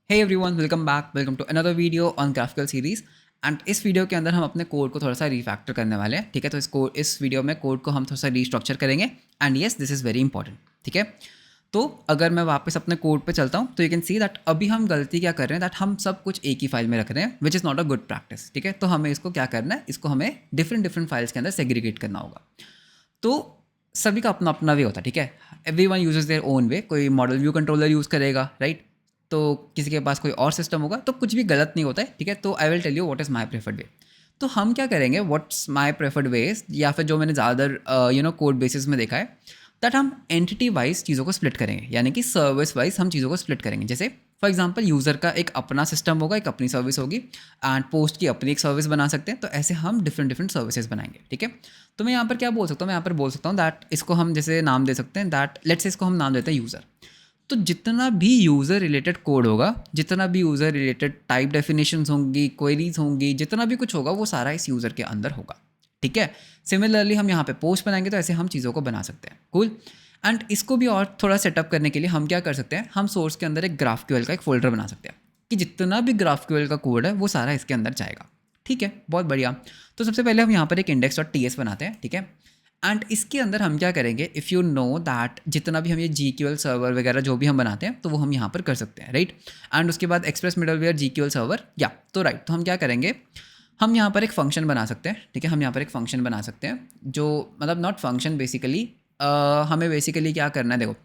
Hey everyone, welcome back. Welcome to another video on graphical series. And इस video के अंदर हम अपने कोड को थोड़ा सा रिफैक्टर करने वाले हैं। ठीक है, तो इस वीडियो में कोड को हम थोड़ा सा रीस्ट्रक्चर करेंगे। And yes, this is very important. ठीक है, तो अगर मैं वापस अपने कोड पे चलता हूँ तो यू कैन सी दैट अभी हम गलती क्या कर रहे हैं, दैट हम सब कुछ एक ही फाइल में रख रहे हैं, which is not a good practice. ठीक है, तो हमें इसको क्या करना है, इसको हमें डिफरेंट डिफरेंट फाइल्स के अंदर सेग्रीगेट करना होगा। तो सभी का अपना अपना वे होता है। ठीक है, everyone uses their own way. कोई मॉडल व्यू कंट्रोलर यूज़ करेगा, राइट? तो किसी के पास कोई और सिस्टम होगा, तो कुछ भी गलत नहीं होता है। ठीक है, तो I will tell you what is my preferred way. तो हम क्या करेंगे, व्हाट्स माय प्रेफर्ड वेज, या फिर जो मैंने ज़्यादातर कोड बेसिस में देखा है, दैट हम एंटिटी वाइज चीज़ों को स्प्लिट करेंगे, यानी कि सर्विस वाइज हम चीज़ों को स्प्लिट करेंगे। जैसे फॉर एग्जाम्पल, यूज़र का एक अपना सिस्टम होगा, एक अपनी सर्विस होगी, एंड पोस्ट की अपनी एक सर्विस बना सकते हैं। तो ऐसे हम डिफरेंट डिफरेंट सर्विसेज बनाएंगे। ठीक है, तो मैं यहाँ पर क्या बोल सकता हूँ, मैं यहाँ पर बोल सकता हूँ दैट इसको हम जैसे नाम दे सकते हैं, दैट लेट्स से इसको हम नाम देते हैं यूज़र। तो जितना भी यूज़र रिलेटेड कोड होगा, जितना भी यूज़र रिलेटेड टाइप डेफिनेशंस होंगी, क्वेरीज होंगी, जितना भी कुछ होगा, वो सारा इस यूज़र के अंदर होगा। ठीक है, सिमिलरली हम यहाँ पे पोस्ट बनाएंगे, तो ऐसे हम चीज़ों को बना सकते हैं। कूल। एंड इसको भी और थोड़ा सेटअप करने के लिए हम क्या कर सकते हैं, हम सोर्स के अंदर एक GraphQL का एक फोल्डर बना सकते हैं कि जितना भी GraphQL का कोड है वो सारा इसके अंदर जाएगा। ठीक है, बहुत बढ़िया। तो सबसे पहले हम यहाँ पर एक index.ts बनाते हैं। ठीक है, एंड इसके अंदर हम क्या करेंगे, इफ़ यू नो दैट जितना भी हम ये GQL सर्वर वगैरह जो भी हम बनाते हैं, तो वो हम यहाँ पर कर सकते हैं, राइट? एंड उसके बाद एक्सप्रेस मिडलवेयर GQL सर्वर, या तो राइट। तो हम क्या करेंगे, हम यहाँ पर एक फंक्शन बना सकते हैं। ठीक है, हम यहाँ पर एक फंक्शन बना सकते हैं, जो मतलब नॉट फंक्शन बेसिकली, हमें बेसिकली क्या करना है, देखो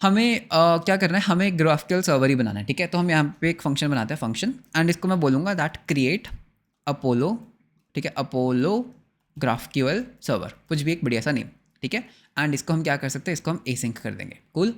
हमें क्या करना है, हमें ग्राफिकल सर्वर ही बनाना है। ठीक है, तो हम यहाँ पे एक फंक्शन बनाते हैं, फंक्शन, एंड इसको मैं बोलूँगा दैट क्रिएट अपोलो। ठीक है, अपोलो ग्राफक्यूएल सर्वर, कुछ भी एक बढ़िया सा नेम। ठीक है, एंड इसको हम क्या कर सकते हैं, इसको हम एसिंक कर देंगे। कूल।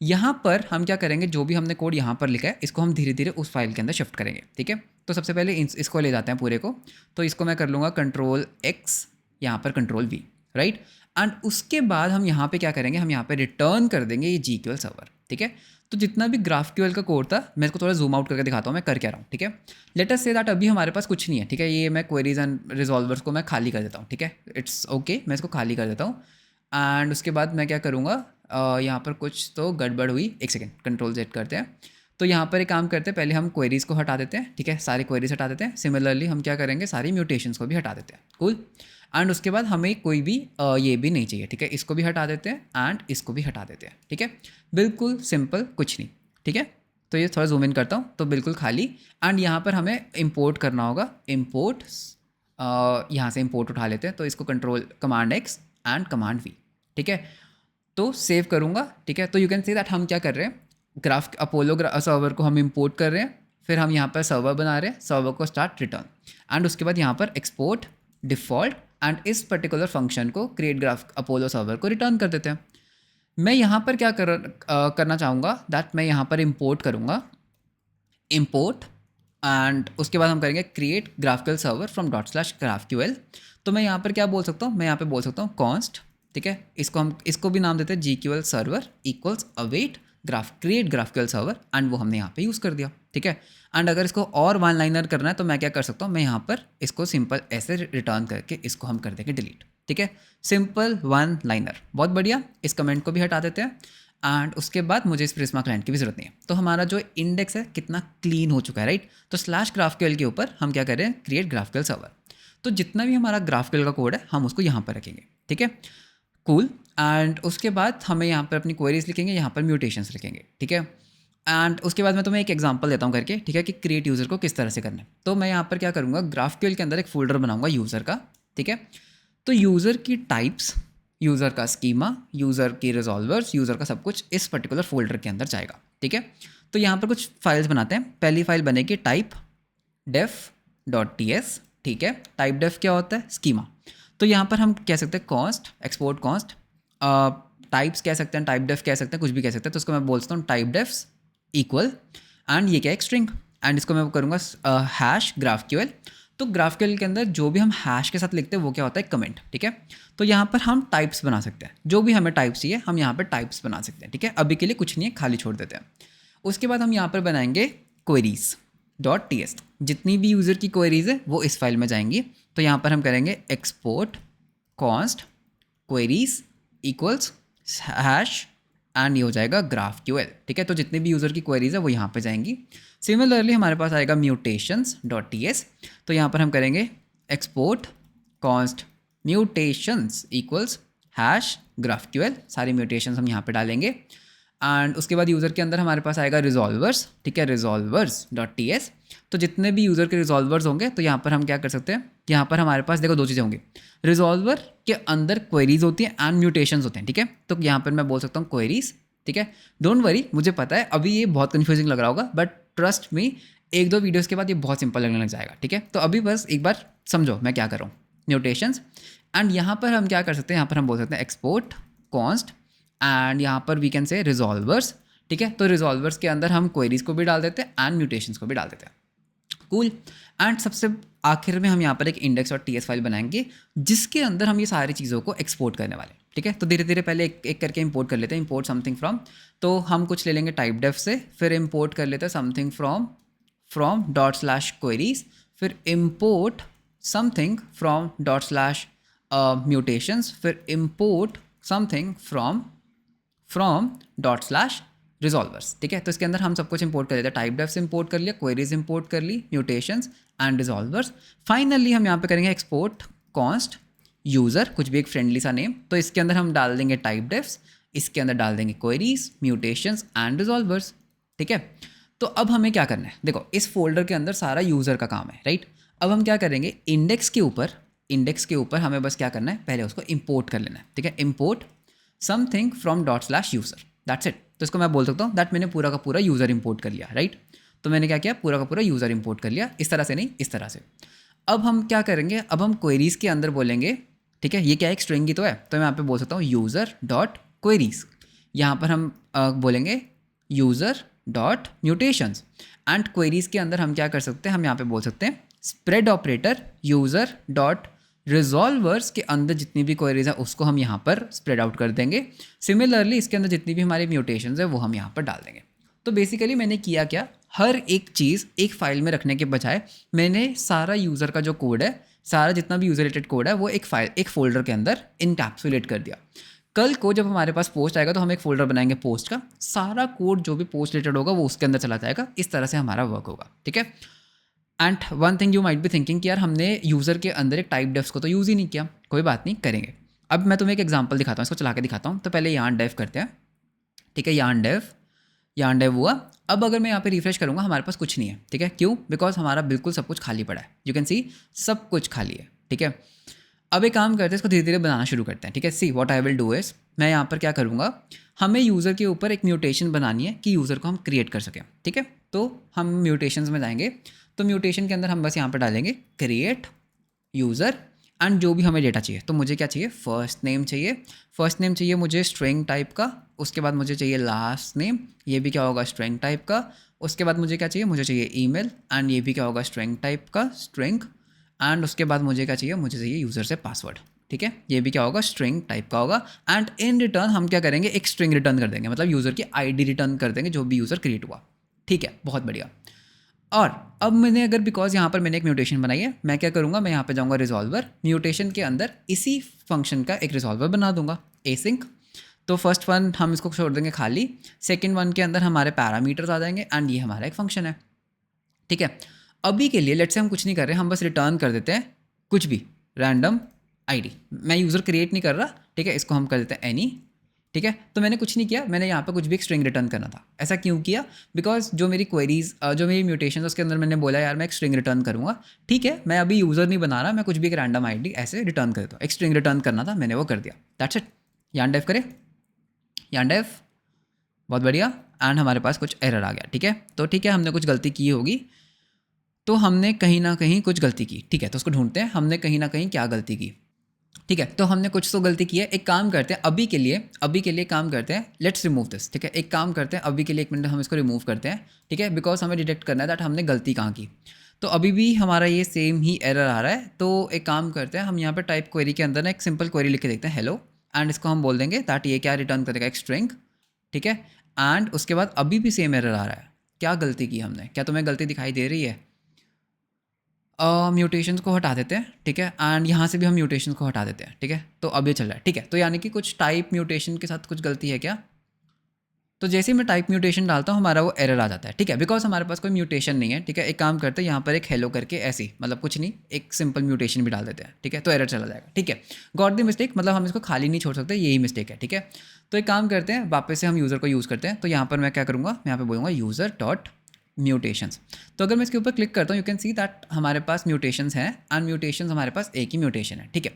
यहाँ पर हम क्या करेंगे, जो भी हमने कोड यहाँ पर लिखा है, इसको हम धीरे धीरे उस फाइल के अंदर शिफ्ट करेंगे। ठीक है, तो सबसे पहले इसको ले जाते हैं पूरे को। तो इसको मैं कर लूँगा Ctrl+X, यहाँ पर Ctrl+V, राइट? एंड उसके बाद हम यहाँ पे क्या करेंगे, हम यहाँ पे रिटर्न कर देंगे ये GQL सर्वर। ठीक है, तो जितना भी GraphQL का कोड था, मैं इसको थोड़ा जूम आउट करके दिखाता हूँ मैं कर क्या रहा हूँ। ठीक है, लेट अस से दैट अभी हमारे पास कुछ नहीं है। ठीक है, ये मैं क्वेरीज एंड रिजॉल्वर्स को मैं खाली कर देता हूँ। ठीक है, इट्स ओके, मैं इसको खाली कर देता हूँ। एंड उसके बाद मैं क्या करूँगा, यहाँ पर कुछ तो गड़बड़ हुई, एक सेकेंड, Ctrl+Z करते हैं। तो यहाँ पर एक काम करते हैं, पहले हम क्वेरीज को हटा देते हैं। ठीक है, सारी क्वेरीज हटा देते हैं। सिमिलरली हम क्या करेंगे, सारी म्यूटेशंस को भी हटा देते हैं। कूल। एंड उसके बाद हमें कोई भी ये भी नहीं चाहिए। ठीक है, इसको भी हटा देते हैं एंड इसको भी हटा देते हैं। ठीक है, बिल्कुल सिंपल, कुछ नहीं। ठीक है, तो ये थोड़ा जूम इन करता हूँ, तो बिल्कुल खाली। एंड यहाँ पर हमें इंपोर्ट करना होगा, इंपोर्ट, यहाँ से इंपोर्ट उठा लेते हैं, तो इसको Command+X एंड Command+V। ठीक है, तो सेव करूँगा। ठीक है, तो यू कैन सी दैट हम क्या कर रहे हैं, ग्राफ अपोलो सर्वर को हम इंपोर्ट कर रहे हैं, फिर हम यहाँ पर सर्वर बना रहे हैं, सर्वर को स्टार्ट रिटर्न, एंड उसके बाद यहाँ पर एक्सपोर्ट डिफ़ॉल्ट, एंड इस पर्टिकुलर फंक्शन को क्रिएट ग्राफ अपोलो सर्वर को रिटर्न कर देते हैं। मैं यहाँ पर क्या करना चाहूँगा, दैट मैं यहाँ पर इंपोर्ट करूँगा, इंपोर्ट, एंड उसके बाद हम करेंगे create graphical server from ./GraphQL। तो मैं यहाँ पर क्या बोल सकता हूँ, मैं यहाँ पे बोल सकता हूँ कॉन्स्ट। ठीक है, इसको भी नाम देते हैं GQL server equals await create graphical server, and वो हमने यहाँ पे यूज़ कर दिया। ठीक है, एंड अगर इसको और वन लाइनर करना है, तो मैं क्या कर सकता हूँ, मैं यहाँ पर इसको सिंपल ऐसे रिटर्न करके इसको हम कर देंगे डिलीट। ठीक है, सिंपल वन लाइनर, बहुत बढ़िया। इस कमेंट को भी हटा देते हैं, एंड उसके बाद मुझे इस प्रिज्मा क्लाइंट की भी जरूरत नहीं है। तो हमारा जो इंडेक्स है कितना क्लीन हो चुका है, राइट? तो /GraphQL के ऊपर हम क्या करें, क्रिएट ग्राफिकल सर्वर। तो जितना भी हमारा GraphQL का कोड है, हम उसको यहाँ पर रखेंगे। ठीक है, कूल। एंड उसके बाद हमें यहाँ पर अपनी क्वेरीज लिखेंगे, यहाँ पर म्यूटेशंस लिखेंगे। ठीक है, एंड उसके बाद मैं तुम्हें एक एग्जांपल देता हूँ करके। ठीक है, कि क्रिएट यूज़र को किस तरह से करना है। तो मैं यहाँ पर क्या करूँगा, GraphQL के अंदर एक फोल्डर बनाऊँगा यूज़र का। ठीक है, तो यूज़र की टाइप्स, यूज़र का स्कीमा, यूज़र की रिजॉल्वर्स, यूज़र का सब कुछ इस पर्टिकुलर फोल्डर के अंदर जाएगा। ठीक है, तो यहाँ पर कुछ फाइल्स बनाते हैं। पहली फाइल बनेगी टाइप def.ts। ठीक है, टाइप डेफ क्या होता है, स्कीमा। तो यहाँ पर हम कह सकते हैं कॉन्स्ट, एक्सपोर्ट कॉन्स्ट, टाइप्स कह सकते हैं, टाइप डेफ कह सकते हैं, कुछ भी कह सकते हैं। तो उसको मैं बोल सकता हूँ टाइप डेफ्स इक्वल, एंड ये क्या एक स्ट्रिंग, एंड इसको मैं करूँगा #GraphQL। तो GraphQL के अंदर जो भी हम हैश के साथ लिखते हैं वो क्या होता है, कमेंट। ठीक है, तो यहाँ पर हम टाइप्स बना सकते हैं, जो भी हमें टाइप्स चाहिए हम यहाँ पर टाइप्स बना सकते हैं। ठीक है, अभी के लिए कुछ नहीं है, खाली छोड़ देते हैं। उसके बाद हम यहाँ पर बनाएंगे queries.ts। जितनी भी यूज़र की क्वेरीज है वो इस फाइल में जाएंगी। तो यहाँ पर हम करेंगे export const queries equals hash and ये हो जाएगा GraphQL, ठीक है। तो जितने भी यूज़र की क्वेरीज है वो यहाँ पे जाएंगी। सिमिलरली हमारे पास आएगा mutations.ts, तो यहाँ पर हम करेंगे export const mutations equals hash GraphQL, सारी म्यूटेशंस हम यहाँ पे डालेंगे। एंड उसके बाद यूज़र के अंदर हमारे पास आएगा रिजॉल्वर्स, ठीक है, resolvers.ts। तो जितने भी यूज़र के रिजॉल्वर्स होंगे तो यहाँ पर हम क्या कर सकते हैं, यहाँ पर हमारे पास देखो दो चीज़ें होंगी, रिजॉल्वर के अंदर क्वेरीज होती हैं एंड म्यूटेशंस होते हैं, ठीक है। तो यहाँ पर मैं बोल सकता हूँ क्वेरीज, ठीक है। डोंट वरी, मुझे पता है अभी ये बहुत कन्फ्यूजिंग लग रहा होगा, बट ट्रस्ट मी एक दो वीडियोज़ के बाद ये बहुत सिंपल लगने लग जाएगा, ठीक है। तो अभी बस एक बार समझो मैं क्या कर रहा हूँ, म्यूटेशंस। एंड यहाँ पर हम क्या कर सकते हैं, यहाँ पर हम बोल सकते हैं एक्सपोर्ट कॉन्स्ट एंड यहाँ पर वी कैन से रिजॉल्वर्स, ठीक है। तो रिजॉल्वर्स के अंदर हम क्वेरीज को भी डाल देते हैं एंड म्यूटेशंस को भी डाल देते हैं, कूल। एंड सबसे आखिर में हम यहाँ पर एक index.ts फाइल बनाएंगे जिसके अंदर हम ये सारी चीज़ों को एक्सपोर्ट करने वाले हैं, ठीक है। तो धीरे धीरे पहले एक एक करके इंपोर्ट कर लेते हैं, इंपोर्ट समथिंग फ्रॉम, तो हम कुछ ले लेंगे टाइप डेफ से, फिर इंपोर्ट कर लेते हैं समथिंग फ्रॉम ./queries, फिर इंपोर्ट समथिंग फ्रॉम ./mutations, फिर इंपोर्ट समथिंग फ्रॉम ./resolvers, ठीक है। तो इसके अंदर हम सब कुछ इंपोर्ट कर लेते हैं, टाइप डेफ से इंपोर्ट कर लिया, क्वेरीज इंपोर्ट कर ली, म्यूटेशंस एंड रिजॉल्वर्स। फाइनली हम यहाँ पे करेंगे एक्सपोर्ट कॉन्स्ट यूज़र, कुछ भी एक फ्रेंडली सा नेम, तो इसके अंदर हम डाल देंगे टाइप डेफ्स, इसके अंदर डाल देंगे क्वेरीज, म्यूटेशंस एंड रिजॉल्वर्स, ठीक है। तो अब हमें क्या करना है, देखो इस फोल्डर के अंदर सारा यूज़र का काम है, राइट। अब हम क्या करेंगे, इंडेक्स के ऊपर हमें बस क्या करना है, पहले उसको इंपोर्ट कर लेना है, ठीक है। Import something from ./user, that's it. तो इसको मैं बोल सकता हूँ दैट मैंने पूरा का पूरा यूज़र इंपोर्ट कर लिया, राइट। तो मैंने क्या किया, पूरा का पूरा यूज़र इंपोर्ट कर लिया, इस तरह से नहीं, इस तरह से। अब हम क्या करेंगे, अब हम क्वेरीज के अंदर बोलेंगे, ठीक है, ये क्या एक स्ट्रिंग ही तो है, तो मैं यहाँ पे बोल सकता हूँ user.queries, यहाँ पर हम बोलेंगे user.mutations एंड क्वेरीज के अंदर हम क्या कर सकते हैं, हम यहाँ पे बोल सकते हैं स्प्रेड ऑपरेटर user.resolvers के अंदर जितनी भी क्वेरीज है उसको हम यहाँ पर स्प्रेड आउट कर देंगे। सिमिलरली इसके अंदर जितनी भी हमारी म्यूटेशंस है वो हम यहाँ पर डाल देंगे। तो बेसिकली मैंने किया क्या, हर एक चीज़ एक फाइल में रखने के बजाय मैंने सारा यूज़र का जो कोड है, सारा जितना भी यूज़र रिलेटेड कोड है वो एक फोल्डर के अंदर इनकैप्सुलेट कर दिया। कल को जब हमारे पास पोस्ट आएगा तो हम एक फोल्डर बनाएंगे पोस्ट का, सारा कोड जो भी पोस्ट रिलेटेड होगा वो उसके अंदर चला जाएगा, इस तरह से हमारा वर्क होगा, ठीक है। And one thing you might be thinking कि यार हमने यूज़र के अंदर एक टाइप डेफ्स को तो यूज़ ही नहीं किया, कोई बात नहीं, करेंगे। अब मैं तुम्हें एक एग्जांपल दिखाता हूँ, इसको चला के दिखाता हूँ। तो पहले yarn dev करते हैं, ठीक है, yarn dev हुआ। अब अगर मैं यहाँ पे रिफ्रेश करूँगा हमारे पास कुछ नहीं है, ठीक है, क्यों, बिकॉज हमारा बिल्कुल सब कुछ खाली पड़ा है, यू कैन सी सब कुछ खाली है, ठीक है। अब एक काम करते हैं, इसको धीरे धीरे बनाना शुरू करते हैं, ठीक है। See what I will do is, मैं यहाँ पर क्या करूँगा, हमें यूज़र के ऊपर एक म्यूटेशन बनानी है कि यूज़र को हम क्रिएट कर सकें, ठीक है। तो हम म्यूटेशंस में जाएंगे, तो म्यूटेशन के अंदर हम बस यहाँ पर डालेंगे क्रिएट यूज़र एंड जो भी हमें डेटा चाहिए। तो मुझे क्या चाहिए, फर्स्ट नेम चाहिए मुझे स्ट्रिंग टाइप का, उसके बाद मुझे चाहिए लास्ट नेम, ये भी क्या होगा स्ट्रिंग टाइप का, उसके बाद मुझे क्या चाहिए, मुझे चाहिए ईमेल एंड ये भी क्या होगा स्ट्रिंग टाइप का, स्ट्रिंग, एंड उसके बाद मुझे क्या चाहिए, मुझे चाहिए यूज़र से पासवर्ड, ठीक है, ये भी क्या होगा स्ट्रिंग टाइप का होगा। एंड इन रिटर्न हम क्या करेंगे, एक स्ट्रिंग रिटर्न कर देंगे, मतलब यूज़र की आईडी रिटर्न कर देंगे जो भी यूज़र क्रिएट हुआ, ठीक है, बहुत बढ़िया। और अब मैंने अगर बिकॉज यहाँ पर मैंने एक म्यूटेशन बनाई है, मैं क्या करूँगा, मैं यहाँ पे जाऊँगा रिजॉल्वर, म्यूटेशन के अंदर इसी फंक्शन का एक रिजॉल्वर बना दूंगा एसिंक। तो फर्स्ट वन हम इसको छोड़ देंगे खाली, सेकंड वन के अंदर हमारे पैरामीटर्स आ जाएंगे एंड ये हमारा एक फंक्शन है, ठीक है। अभी के लिए लेट्स से हम कुछ नहीं कर रहे, हम बस रिटर्न कर देते हैं कुछ भी रैंडम आईडी, मैं यूज़र क्रिएट नहीं कर रहा, ठीक है, इसको हम कर देते हैं एनी, ठीक है। तो मैंने कुछ नहीं किया, मैंने यहाँ पे कुछ भी एक स्ट्रिंग रिटर्न करना था। ऐसा क्यों किया, बिकॉज जो मेरी क्वेरीज जो मेरी म्यूटेशन उसके अंदर मैंने बोला यार मैं एक स्ट्रिंग रिटर्न करूँगा, ठीक है, मैं अभी यूज़र नहीं बना रहा, मैं कुछ भी एक रैंडम आईडी ऐसे रिटर्न कर देता हूँ, एक स्ट्रिंग रिटर्न करना था, मैंने वो कर दिया, दैट्स इट। yarn dev करें, yarn dev, बहुत बढ़िया। एंड हमारे पास कुछ एरर आ गया, ठीक है। तो ठीक है, हमने कुछ गलती की होगी, तो हमने कहीं ना कहीं कुछ गलती की, ठीक है। तो उसको ढूंढते हैं, हमने कहीं ना कहीं क्या गलती की, ठीक है। तो हमने कुछ तो गलती की है, एक काम करते हैं अभी के लिए काम करते हैं, लेट्स रिमूव दिस, ठीक है। एक काम करते हैं अभी के लिए, एक मिनट हम इसको रिमूव करते हैं, ठीक है, बिकॉज हमें डिटेक्ट करना है दैट हमने गलती कहाँ की। तो अभी भी हमारा ये सेम ही एरर आ रहा है, तो एक काम करते हैं, हम यहाँ पर टाइप क्वेरी के अंदर ना एक सिंपल क्वेरी लिख के देखते हैं हेलो, एंड इसको हम बोल देंगे दैट ये क्या रिटर्न करेगा, एक स्ट्रिंग, ठीक है। एंड उसके बाद अभी भी सेम एरर आ रहा है, क्या गलती की हमने, क्या तुम्हें गलती दिखाई दे रही है। म्यूटेशंस को हटा देते हैं, ठीक है, एंड यहाँ से भी हम म्यूटेशंस को हटा देते हैं, ठीक है। तो अब ये चल रहा है, ठीक है। तो यानी कि कुछ टाइप म्यूटेशन के साथ कुछ गलती है क्या, तो जैसे ही मैं टाइप म्यूटेशन डालता हूँ हमारा वो एरर आ जाता है, ठीक है, बिकॉज हमारे पास कोई म्यूटेशन नहीं है, ठीक है। एक काम करते हैं यहाँ पर एक हेलो करके ऐसे ही, मतलब कुछ नहीं, एक सिंपल म्यूटेशन भी डाल देते हैं, ठीक है, तो एरर चला जाएगा, ठीक है। गॉट द मिस्टेक, मतलब हम इसको खाली नहीं छोड़ सकते, यही मिस्टेक है, ठीक है। तो एक काम करते हैं, वापस से हम यूज़र को यूज़ करते हैं। तो यहाँ पर मैं क्या करूँगा, मैं यहाँ पर बोलूँगा यूज़र डॉट म्यूटेशंस। तो अगर मैं इसके ऊपर क्लिक करता हूँ, यू कैन सी दैट हमारे पास म्यूटेशंस हैं, एंड म्यूटेशंस हमारे पास एक ही म्यूटेशन है, ठीक है।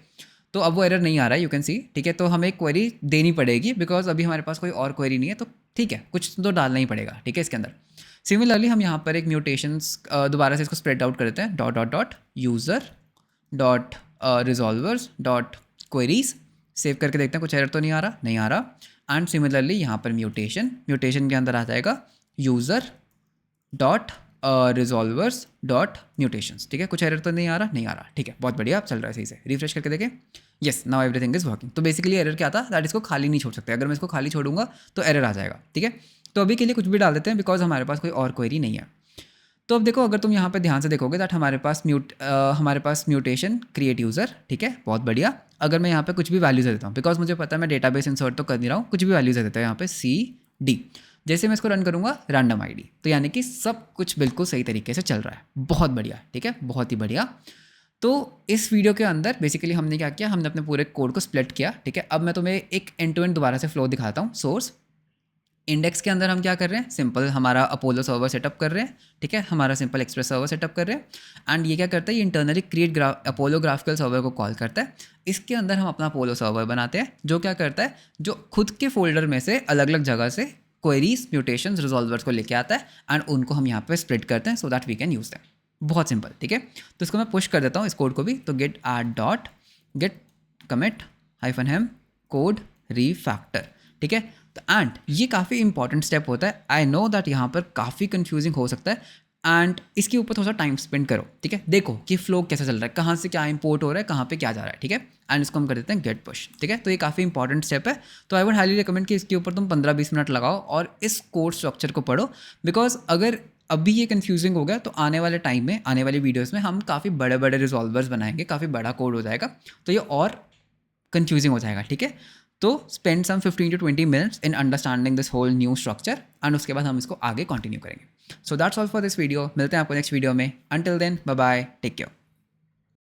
तो अब वो एरर नहीं आ रहा है, यू कैन सी, ठीक है। तो हमें एक क्वेरी देनी पड़ेगी, बिकॉज अभी हमारे पास कोई और क्वेरी नहीं है, तो ठीक है, कुछ तो डालना ही पड़ेगा, ठीक है, इसके अंदर। सिमिलरली हम यहाँ पर एक म्यूटेशंस दोबारा से इसको स्प्रेड आउट करते हैं, dot dot dot user dot resolvers dot queries. Save करके देखते हैं कुछ एरर तो नहीं आ रहा, नहीं आ रहा। एंड सिमिलरली यहाँ पर म्यूटेशन के अंदर आ जाएगा user dot resolvers dot mutations, ठीक है। कुछ एरर तो नहीं आ रहा, नहीं आ रहा, ठीक है, बहुत बढ़िया, चल रहा है सही से। रिफ्रेश करके देखें, yes, now everything is working. तो बेसिकली एरर क्या था, दैट इसको खाली नहीं छोड़ सकते, अगर मैं इसको खाली छोड़ूंगा तो एरर आ जाएगा, ठीक है। तो अभी के लिए कुछ भी डाल देते हैं, बिकॉज हमारे पास कोई और क्वेरी नहीं है। तो अब देखो, अगर तुम यहाँ पे ध्यान से देखोगे दैट हमारे पास म्यूटेशन क्रिएट यूज़र, ठीक है, बहुत बढ़िया। अगर मैं यहाँ पे कुछ भी वैल्यू दे देता हूँ, बिकॉज मुझे पता है मैं डेटाबेस इंसर्ट तो कर नहीं रहा हूँ, कुछ भी वैल्यू दे देता हूँ यहाँ पे CD। जैसे मैं इसको रन करूँगा रैंडम ID, तो यानी कि सब कुछ बिल्कुल सही तरीके से चल रहा है, बहुत बढ़िया, ठीक है, बहुत ही बढ़िया। तो इस वीडियो के अंदर बेसिकली हमने क्या किया, हमने अपने पूरे कोड को स्प्लिट किया, ठीक है। अब मैं तुम्हें एक एंड टू एंड दोबारा से फ्लो दिखाता हूँ। सोर्स इंडेक्स के अंदर हम क्या कर रहे हैं, सिंपल हमारा अपोलो सर्वर सेटअप कर रहे हैं, ठीक है, हमारा सिंपल एक्सप्रेस सर्वर सेटअप कर रहे हैं। एंड ये क्या करता है, ये internally create Apollo graphical server को कॉल करता है। इसके अंदर हम अपना अपोलो सर्वर बनाते हैं, जो क्या करता है, जो खुद के फोल्डर में से अलग अलग जगह से क्वेरीज, म्यूटेशंस, रिजॉल्वर्स को लेके आता है, एंड उनको हम यहाँ पे स्प्लिट करते हैं, so that we can use them. बहुत सिंपल, ठीक है। तो इसको मैं पुश कर देता हूँ इस कोड को भी, तो git add dot git commit -m code refactor, ठीक है। तो एंड ये काफ़ी इंपॉर्टेंट स्टेप होता है। आई नो दैट यहाँ पर काफ़ी कंफ्यूजिंग हो सकता है, एंड इसके ऊपर थोड़ा सा टाइम स्पेंड करो, ठीक है। देखो कि फ्लो कैसा चल रहा है, कहाँ से क्या इंपोर्ट हो रहा है, कहाँ पे क्या जा रहा है, ठीक है। एंड इसको हम कर देते हैं गेट पुश, ठीक है। तो ये काफ़ी इंपॉर्टेंट स्टेप है, तो आई वुड हाईली रिकमेंड कि इसके ऊपर तुम 15-20 मिनट लगाओ और इस कोड स्ट्रक्चर को पढ़ो, बिकॉज अगर अभी ये कंफ्यूजिंग हो गया तो आने वाले टाइम में, आने वाली वीडियोज़ में हम काफ़ी बड़े बड़े रिजॉल्वर्स बनाएंगे, काफ़ी बड़ा कोड हो जाएगा, तो ये और कंफ्यूजिंग हो जाएगा, ठीक है। तो spend some 15 to 20 minutes in understanding this whole new structure, and उसके बाद हम इसको आगे कंटिन्यू करेंगे। So that's all for this video, मिलते हैं आपको नेक्स्ट वीडियो में। Until then, bye bye, take care.